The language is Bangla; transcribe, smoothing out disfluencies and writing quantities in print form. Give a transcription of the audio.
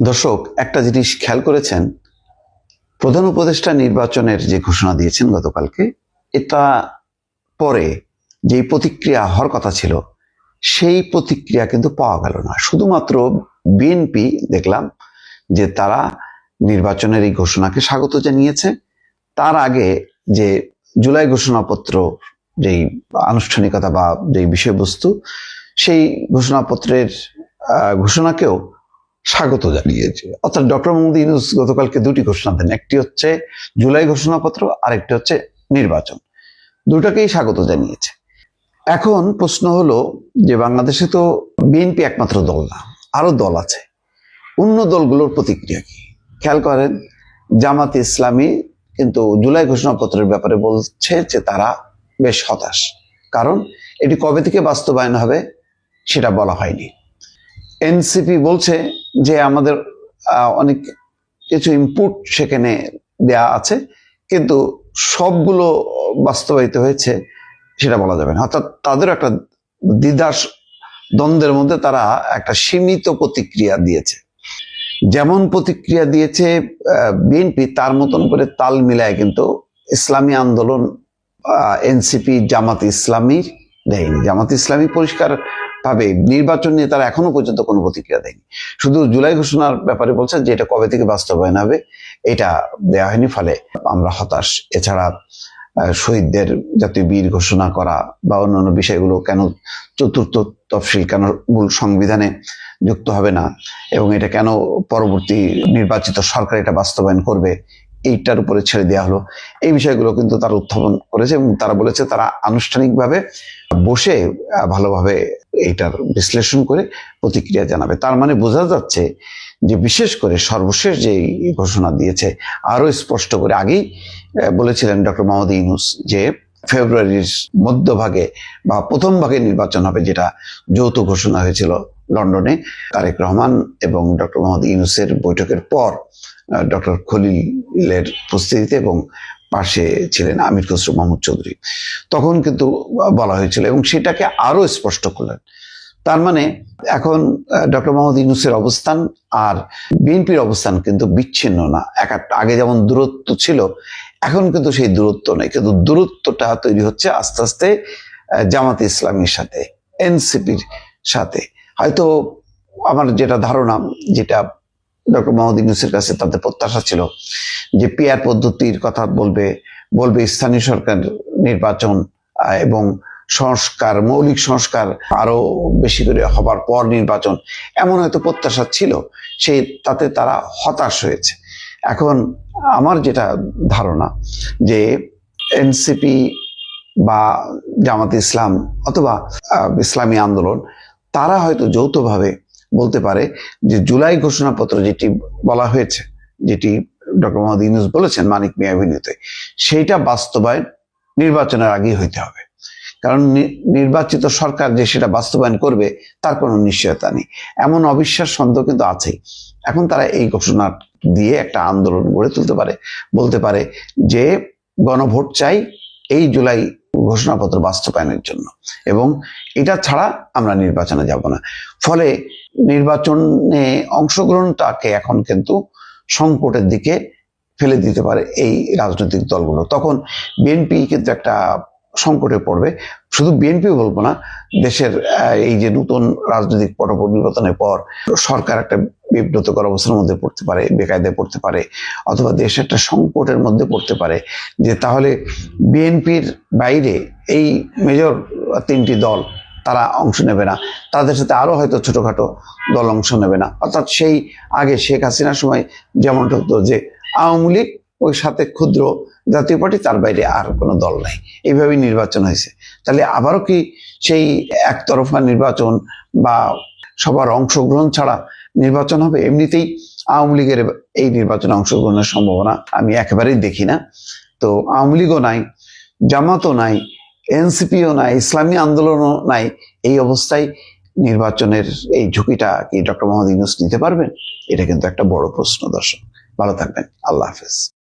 দর্শক, একটা জিনিস খেয়াল করেছেন, প্রধান উপদেষ্টা নির্বাচনের যে ঘোষণা দিয়েছেন গতকালকে, এটা পরে যেই প্রতিক্রিয়া হওয়ার কথা ছিল সেই প্রতিক্রিয়া কিন্তু পাওয়া গেল না। শুধুমাত্র বিএনপি দেখলাম যে তারা নির্বাচনের এই ঘোষণাকে স্বাগত জানিয়েছে। তার আগে যে জুলাই ঘোষণাপত্র, যেই আনুষ্ঠানিকতা বা যেই বিষয়বস্তু, সেই ঘোষণাপত্রের ঘোষণাকেও স্বাগত জানিয়েছে। অর্থাৎ ডক্টর মোহাম্মদ ইউনূস গতকালকে দুটি ঘোষণা দেন, একটি হচ্ছে জুলাই ঘোষণাপত্র, আরেকটি হচ্ছে নির্বাচন। দুটাকেই স্বাগত জানিয়েছে। এখন প্রশ্ন হলো যে বাংলাদেশে তো বিএনপি একমাত্র দল না, আরো দল আছে। অন্য দলগুলোর প্রতিক্রিয়া কি খেয়াল করেন। জামাতে ইসলামী কিন্তু জুলাই ঘোষণাপত্রের ব্যাপারে বলছে যে তারা বেশ হতাশ, কারণ এটি কবে থেকে বাস্তবায়ন হবে সেটা বলা হয়নি। এনসিপি বলছে যে আমাদের অনেক কিছু ইনপুট সেখানে দেয়া আছে, কিন্তু সবগুলো বাস্তবায়িত হয়েছে সেটা বলা যাবে না। অর্থাৎ তাদের একটা দ্বিধার দ্বন্দ্বের মধ্যে তারা একটা সীমিত প্রতিক্রিয়া দিয়েছে। যেমন প্রতিক্রিয়া দিয়েছে বিএনপি, তার মতন করে তাল মিলায় কিন্তু ইসলামী আন্দোলন, এনসিপি, জামাত ইসলামী দেয়নি। জামাত ইসলামী পরিষ্কার ভাবে নির্বাচন নিয়ে তারা এখনো পর্যন্ত কোনো প্রতিক্রিয়া দেয়নি। শুধু জুলাই ঘোষণার ব্যাপারে বলছে যে এটা কবে থেকে বাস্তবায়ন হবে এটা দেওয়া হয়নি, ফলে আমরা হতাশ। এছাড়া শহীদদের জাতীয় বীর ঘোষণা করা বা অন্যান্য বিষয়গুলো কেন চতুর্থ তফসিল কেন মূল সংবিধানে যুক্ত হবে না, এবং এটা কেন পরবর্তী নির্বাচিত সরকার এটা বাস্তবায়ন করবে, এইটার উপরে ছেড়ে দেওয়া হলো, এই বিষয়গুলো কিন্তু তারা উত্থাপন করেছে এবং তারা বলেছে তারা আনুষ্ঠানিকভাবে বসে ভালোভাবে এইটার বিশ্লেষণ করে প্রতিক্রিয়া জানাবে। তার মানে বোঝা যাচ্ছে যে বিশেষ করে সর্বশেষ যে ঘোষণা দিয়েছে, আরো স্পষ্ট করে আগেই বলেছিলেন ডক্টর মোহাম্মদ ইউনূস যে ফেব্রুয়ারির মধ্যভাগে বা প্রথম ভাগে নির্বাচন হবে, যেটা যৌথ ঘোষণা হয়েছিল লন্ডনে তারেক রহমান এবং ডক্টর মোহাম্মদ ইউনূসের বৈঠকের পর ডক্টর খলিলের উপস্থিতিতে, এবং পাশে ছিলেন আমির খসরু মাহমুদ চৌধুরী। তখন কিন্তু বলা হয়েছিল এবং সেটাকে আরো স্পষ্ট করলেন। তার মানে এখন ডক্টর মোহাম্মদ ইউনূসের অবস্থান আর বিএনপির অবস্থান কিন্তু বিচ্ছিন্ন না। আগে যেমন দূরত্ব ছিল, এখন কিন্তু সেই দূরত্ব নেই, কিন্তু দূরত্বটা তৈরি হচ্ছে আস্তে আস্তে জামাতে ইসলামীর সাথে, এনসিপির সাথে। হয়তো আমার যেটা ধারণা, যেটা ডক্টর মোহাম্মদ ইউনূসের কাছে তাদের প্রত্যাশা ছিল যে পিআর পদ্ধতির কথা বলবে স্থানীয় সরকার নির্বাচন এবং সংস্কার, মৌলিক সংস্কার আরো বেশি করে হবার পর নির্বাচন, এমন হয়তো প্রত্যাশা ছিল। তাতে তারা হতাশ হয়েছে। এখন আমার যেটা ধারণা যে এনসিপি বা জামাত ইসলাম অথবা ইসলামী আন্দোলন, তারা হয়তো যৌথভাবে বলতে পারে যে জুলাই ঘোষণাপত্র যেটি বলা হয়েছে, যেটি ডক্টর মোহাম্মদ ইউনূস বলেছেন মানিক মিয়া অভিনীত, সেইটা বাস্তবায়ন নির্বাচনের আগেই হইতে হবে। কারণ নির্বাচিত সরকার যে সেটা বাস্তবায়ন করবে তার কোনো নিশ্চয়তা নেই, এমন অবিশ্বাস সন্দেহ কিন্তু আছেই। এখন তারা এই ঘোষণা দিয়ে একটা আন্দোলন গড়ে তুলতে পারে, বলতে পারে যে গণভোট চাই এই জুলাই ঘোষণাপত্র বাস্তবায়নের জন্য, এবং এটা ছাড়া আমরা নির্বাচনে যাব না। ফলে নির্বাচনে অংশগ্রহণটাকে এখন কিন্তু সংকটের দিকে ফেলে দিতে পারে এই রাজনৈতিক দলগুলো। তখন বিএনপি কিন্তু একটা সংকটে পড়বে। শুধু বিএনপি বলবো না, দেশের এই যে নতুন রাজনৈতিক পট পরিবর্তনের পর সরকার একটা বিব্রতকর অবস্থার মধ্যে পড়তে পারে, বেকায়দায় পড়তে পারে, অথবা দেশ একটা সংকটের মধ্যে পড়তে পারে, যে তাহলে বিএনপির বাইরে এই মেজর তিনটি দল তারা অংশ নেবে না, তাদের সাথে আরো হয়তো ছোটখাটো দল অংশ নেবে না। অর্থাৎ সেই আগে শেখ হাসিনার সময় যেমনটা হতো যে আওয়ামী লীগ, ওই সাথে ক্ষুদ্র জাতীয় পার্টি, তার বাইরে আর কোনো দল নাই, এইভাবেই নির্বাচন হয়েছে। তাহলে আবারও কি সেই একতরফা নির্বাচন বা সবার অংশগ্রহণ ছাড়া নির্বাচন হবে? এমনিতেই আওয়ামী লীগের এই নির্বাচনে অংশগ্রহণের সম্ভাবনা আমি একেবারেই দেখি না। তো আওয়ামী লীগও নাই, জামাতও নাই, এনসিপিও নাই, ইসলামী আন্দোলনও নাই। এই অবস্থায় নির্বাচনের এই ঝুঁকিটা কি ডক্টর মোহাম্মদ ইউনূস নিতে পারবেন? এটা কিন্তু একটা বড় প্রশ্ন। দর্শক, ভালো থাকবেন। আল্লাহ হাফেজ।